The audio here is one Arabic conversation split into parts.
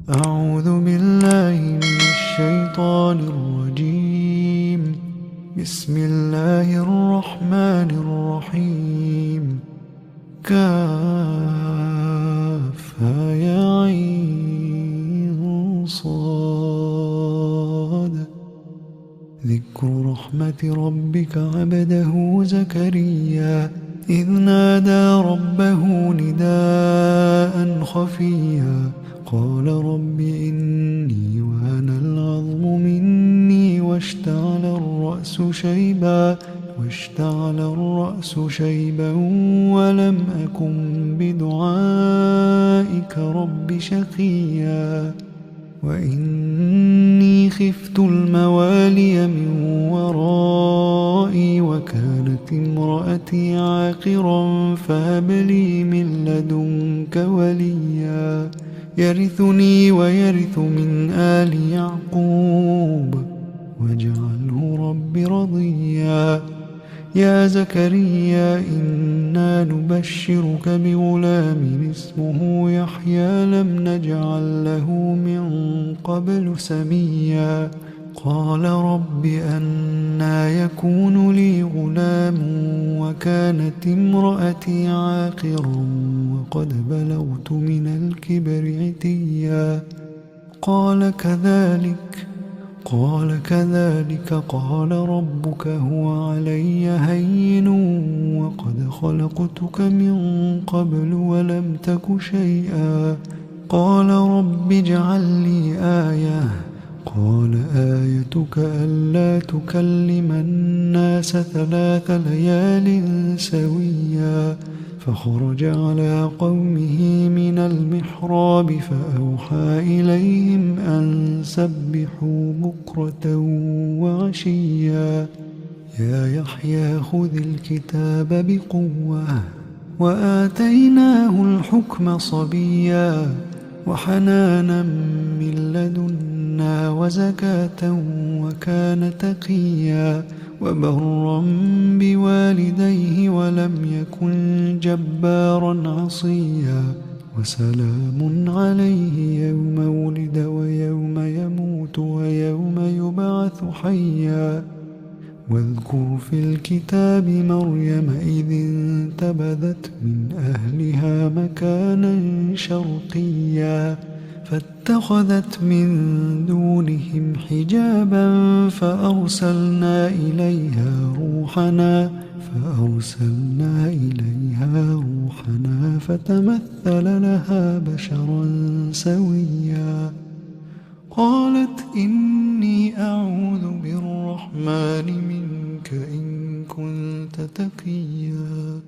أعوذ بالله من الشيطان الرجيم. بسم الله الرحمن الرحيم. كافها يا عين صاد. ذكر رحمة ربك عبده زكريا إذ نادى ربه نداء خفيا قال رب إني وهن العظم مني واشتعل الرأس شيبا ولم أكن بدعائك رب شقيا وإني خفت الموالي من ورائي وكانت امرأتي عاقرا فهب لي من لدنك وليا يرثني ويرث من آل يعقوب واجعله رب رضيا. يا زكريا إنا نبشرك بغلام اسمه يحيى لم نجعل له من قبل سميا قال رب أنى يكون لي غلام وكانت امرأتي عاقرا وقد بلغت من الكبر عتيا قال كذلك قال ربك هو علي هين وقد خلقتك من قبل ولم تك شيئا قال رب اجعل لي آية قال آيتك ألا تكلم الناس 3 ليال سويا فخرج على قومه من المحراب فأوحى إليهم أن سبحوا بكرة وعشيا يا يحيى خذ الكتاب بقوة وآتيناه الحكم صبيا وحنانا من لدنا وزكاة وكان تقيا وبرا بوالديه ولم يكن جبارا عصيا وسلام عليه يوم ولد ويوم يموت ويوم يبعث حيا واذكر في الكتاب مريم إذ انتبذت من أهلها مكانا شرقيا فاتخذت من دونهم حجابا فأرسلنا إليها روحنا فتمثل لها بشرا سويا قالت إني أعوذ بالرحمن منك إن كنت تقيا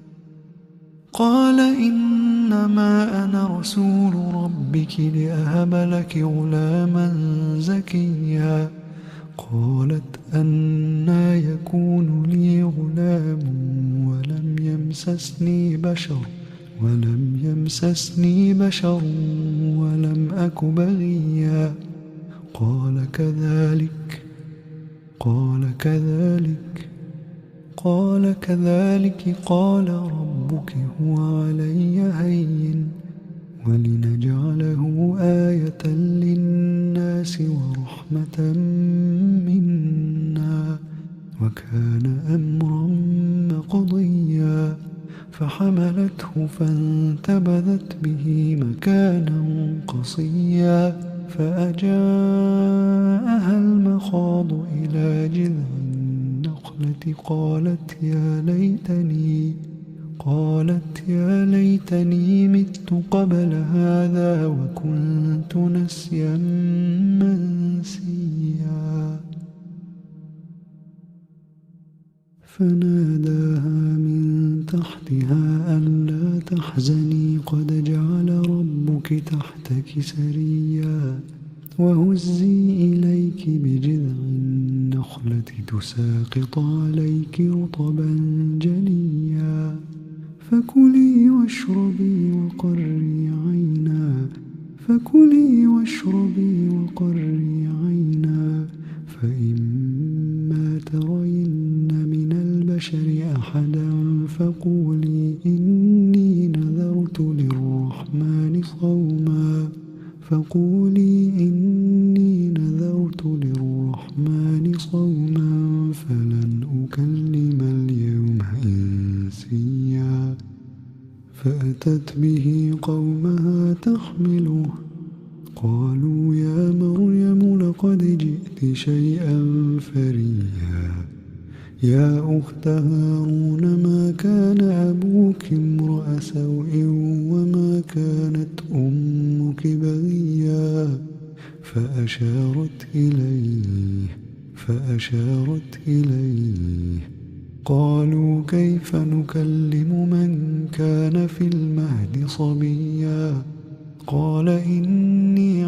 قال إنما أنا رسول ربك لأهب لك غلاما زكيا قالت أنى يكون لي غلام ولم يمسسني بشر ولم أك بغيا قال كذلك قال ربك هو علي هين ولنجعله آية للناس ورحمة منا وكان أمرا مقضيا فحملته فانتبذت به مكانا قصيا فأجاءها المخاض إلى جذع النخلة قالت يا ليتني مت قبل هذا وكنت نسيا منسيا فناداها من تحتها ألا تحزني قد جعل ربك تحتك سريا وهزي إليك بجذع النخلة تساقط عليك رطبا جنيا فكلي واشربي وقري عينا فإما ترين من البشر أحدا فقولي إني نذرت للرحمن صوما فقولي إني نذرت للرحمن صوما فلن أكلم اليوم إنسيا. فأتت به قومها تحمله قالوا يا مريم لقد جئت شيئا فريا. يا أخت هارون ما كان أبوك امرأ سوء وما كانت أمك بغيا. فأشارت إليه قالوا كيف نكلم من كان في المهد صبيا. قال إني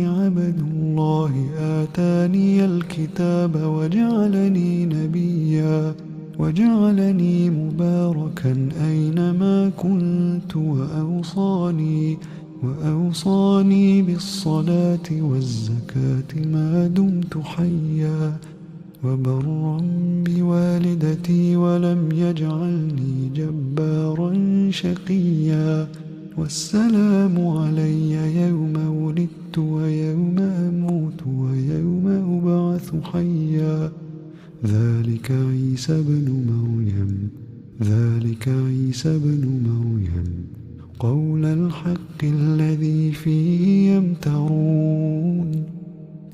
عبد الله آتاني الكتاب وجعلني نبيا وجعلني مباركا أينما كنت وأوصاني بالصلاة والزكاة ما دمت حيا وبرا بوالدتي ولم يجعلني جبارا شقيا. والسلام علي يوم ولدت ويوم أموت ويوم أبعث حيا. ذلك عيسى بن مريم قول الحق الذي فيه يمترون.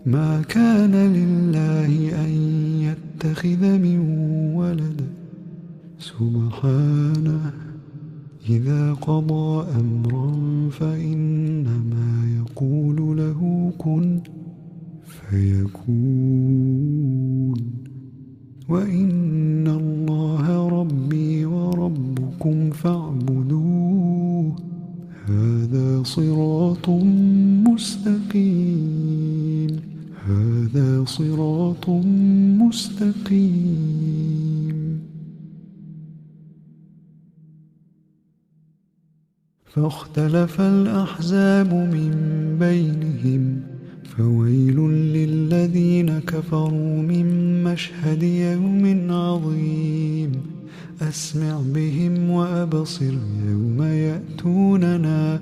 ما كان لله أن يتخذ من ولد سبحانه إذا قضى أمرا فإنما يقول له كن فيكون. وإن الله ربي وربكم فاعبدوه هذا صراط مستقيم. فاختلف الأحزاب من بينهم فويل للذين كفروا من مشهد يوم عظيم. أسمع بهم وأبصر يوم يأتوننا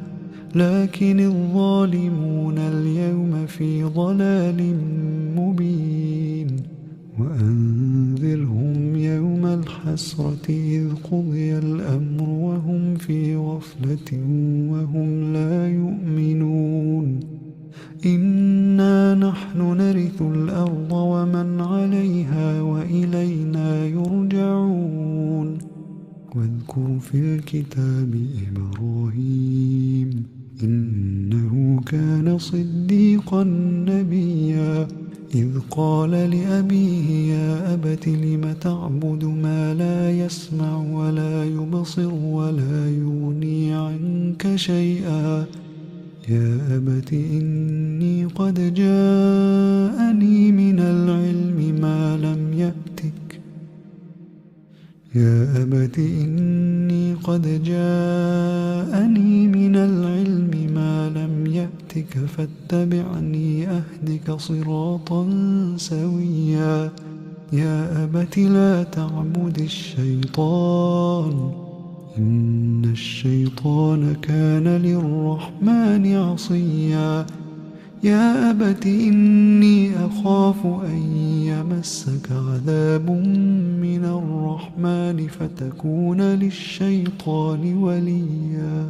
لكن الظالمون اليوم في ضلال مبين. وأنذرهم يوم الحسرة إذ قضي الأمر وهم في غفلة وهم لا يؤمنون. إنا نحن نرث الأرض ومن عليها وإلينا يرجعون. واذكر في الكتاب إبراهيم إنه كان صديقا نبيا. إذ قال لأبيه يا أبت لم تعبد ما لا يسمع ولا يبصر ولا يغني عنك شيئا. يا أبت إني قد جاءني من العلم ما لم يأتك فاتبعني أهدك صراطا سويا. يا أبت لا تعبد الشيطان إن الشيطان كان للرحمن عصيا. يا أبت إني أخاف أن يمسك عذاب من الرحمن فتكون للشيطان وليا.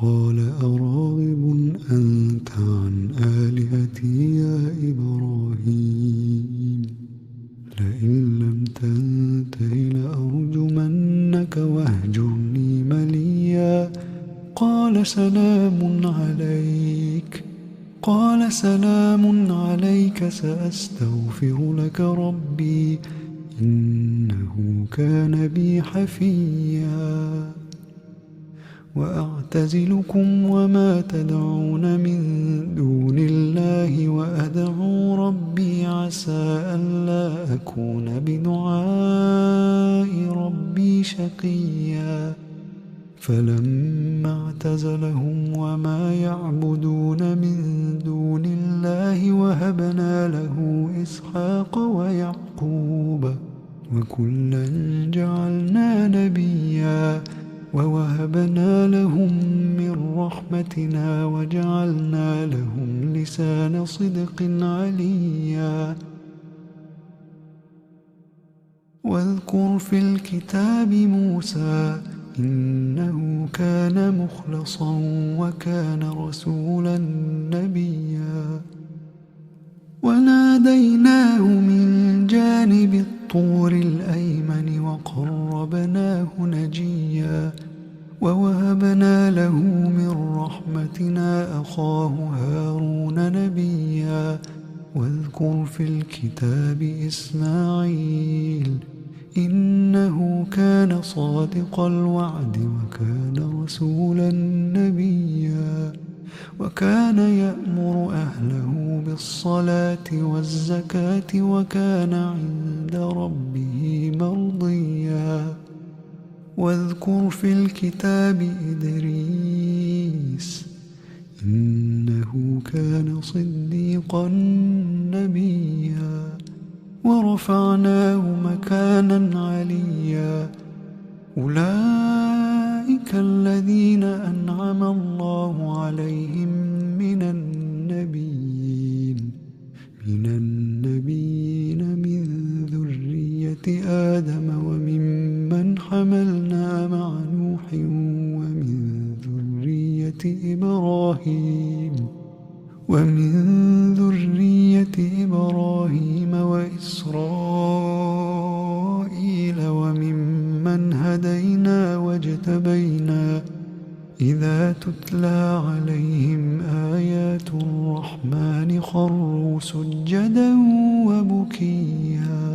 قال أراغب أنت عن آلهتي يا إبراهيم لئن لم تنته لأرجمنك واهجرني مليا. قال سلام عليك سأستغفر لك ربي إنه كان بي حفيا. وأعتزلكم وما تدعون من دون الله وأدعو ربي عسى ألا أكون بدعاء ربي شقيا. فلما اعتزلهم وما يعبدون من دون الله وهبنا له إسحاق ويعقوب وكلا جعلنا نبيا ووهبنا لهم من رحمتنا وجعلنا لهم لسان صدق عليا. واذكر في الكتاب موسى إنه كان مخلصا وكان رسولا نبيا. وناديناه من جانب الطور الأيمن وقربناه نجيا. ووهبنا له من رحمتنا أخاه هارون نبيا. واذكر في الكتاب إسماعيل إنه كان صادق الوعد وكان رسولا نبيا. وكان يأمر أهله بالصلاة والزكاة وكان عند ربه مرضيا. واذكر في الكتاب إدريس إنه كان صديقا نبيا. ورفعناه مكانا عليا. أولئك الذين أنعم الله عليهم من النبيين من ذرية آدم وممن حملنا مع نوح ومن ذرية إبراهيم وإسرائيل وممن هدينا واجتبينا إذا تتلى عليهم آيات الرحمن خروا سجدا وبكيا.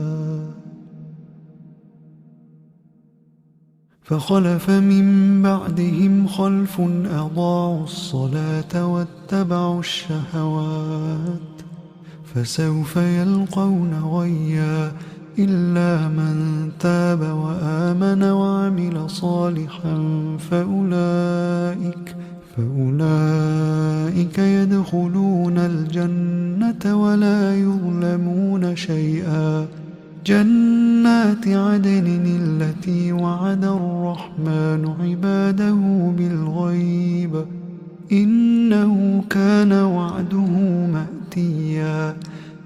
فخلف من بعدهم خلف أضاعوا الصلاة واتبعوا الشهوات فسوف يلقون غيا إلا من تاب وآمن وعمل صالحا فأولئك يدخلون الجنة ولا يظلمون شيئا. جنات عدن التي وعد الرحمن عباده بالغيب إنه كان وعده مأتيا.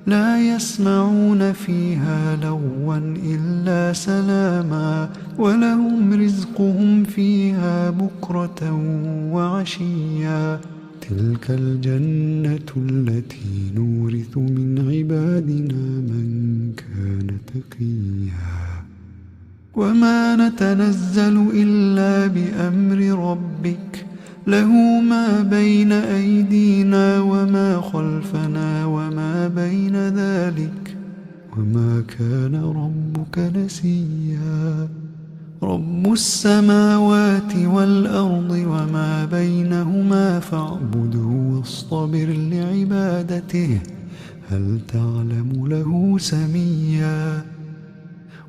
لا يسمعون فيها لغوا إلا سلاما ولهم رزقهم فيها بكرة وعشيا. تلك الجنة التي نورث من عبادنا من كان تقيا. وما نتنزل إلا بأمر ربك له ما بين أيدينا وما خلفنا وما بين ذلك وما كان ربك نسيا. رب السماوات والأرض وما بينهما فاعبده واصطبر لعبادته هل تعلم له سميا.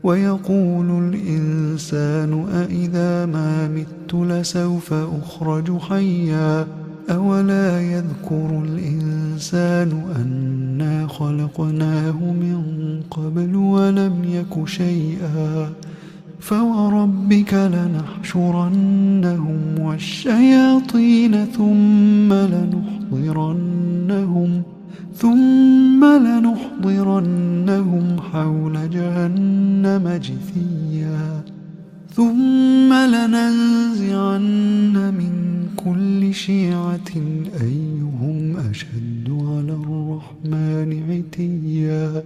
ويقول الإنسان أإذا ما مت لسوف أخرج حيا. أولا يذكر الإنسان أنا خلقناه من قبل ولم يك شيئا. فوربك لنحشرنهم والشياطين ثم لنحضرنهم حول جهنم جثيا. ثم لننزعن من كل شيعة أيهم أشد على الرحمن عتيا.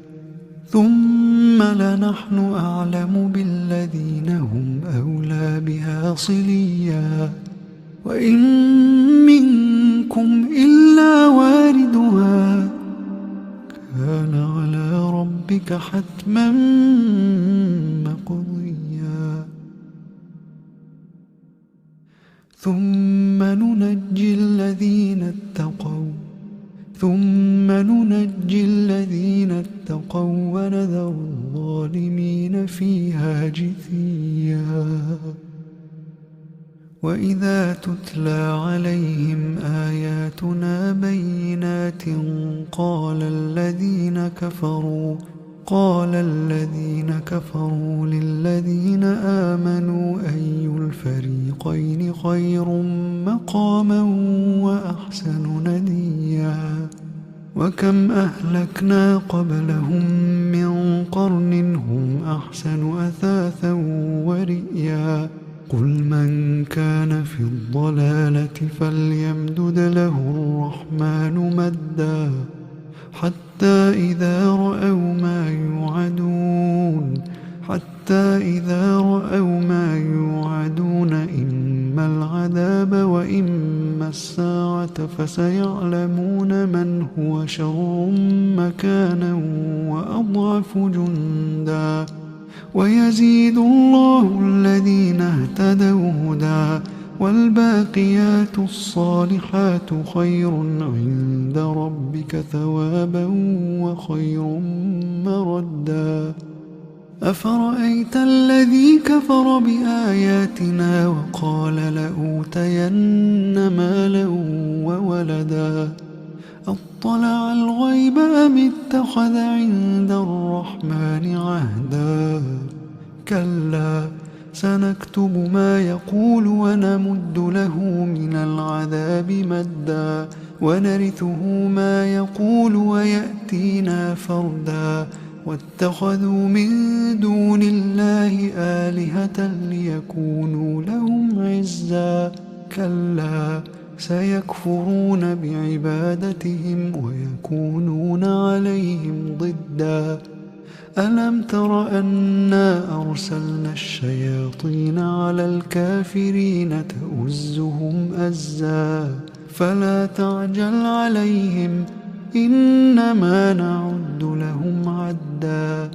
ثم لنحن أعلم بالذين هم أولى بها صليا. وإن منكم إلا واردها كان على ربك حتما مقضيا. ثم ننجي الذين اتقوا ونذر الظالمين فيها جثيا. وإذا تتلى عليهم آياتنا بينات قال قال الذين كفروا للذين آمنوا أي الفريقين خير مقاما وأحسن نديا وكم أهلكنا قبلهم من قرن هم أحسن أثاثا ورئيا قل من كان في الضلالة فليمدد له الرحمن مدا حتى إذا رأوا ما يوعدون إما العذاب وإما الساعة فسيعلمون من هو شر مكانا وأضعف جندا ويزيد الله الذين اهتدوا هدى والباقيات الصالحات خير عند ربك ثوابا وخير مردا أفرأيت الذي كفر بآياتنا وقال لأوتين مالا وولدا أطلع الغيب أم اتخذ عند الرحمن عهدا كلا سنكتب ما يقول ونمد له من العذاب مدا ونرثه ما يقول ويأتينا فردا واتخذوا من دون الله آلهة ليكونوا لهم عزا كلا سيكفرون بعبادتهم ويكونون عليهم ضدا ألم تر أنا أرسلنا الشياطين على الكافرين تؤزهم أزا فلا تعجل عليهم إنما نعد لهم عدا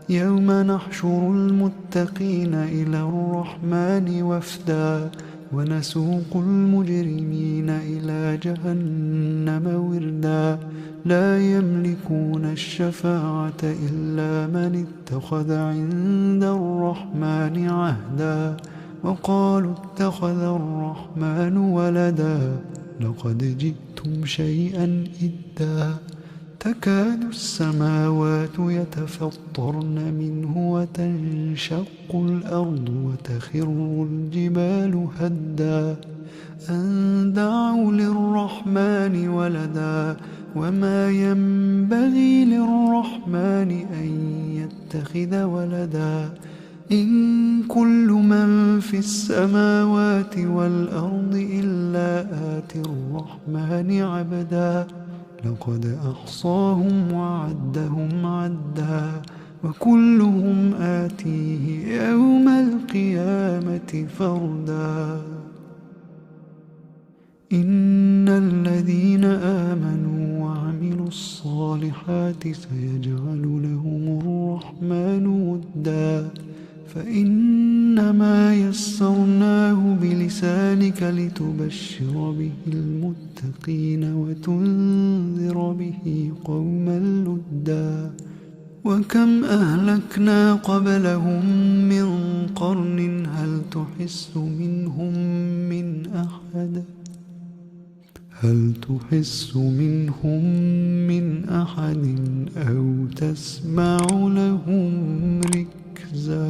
يوم نحشر المتقين إلى الرحمن وفدا ونسوق المجرمين إلى جهنم وردا لا يملكون الشفاعة إلا من اتخذ عند الرحمن عهدا وقالوا اتخذ الرحمن ولدا لقد جئتم شيئا إدا تكاد السماوات يتفطرن منه وتنشق الأرض وتخر الجبال هدا أن دعوا للرحمن ولدا وما ينبغي للرحمن أن يتخذ ولدا إن كل من في السماوات والأرض إلا آتي الرحمن عبدا لقد أحصاهم وعدهم عدا وكلهم آتيه يوم القيامة فردا إن الذين آمنوا وعملوا الصالحات سيجعل لهم الرحمن ودا فإنما يسرناه بلسانك لتبشر به المتقين وتنذر به قوما لدا وكم أهلكنا قبلهم من قرن هل تحس منهم من أحد أو تسمع لهم ركزا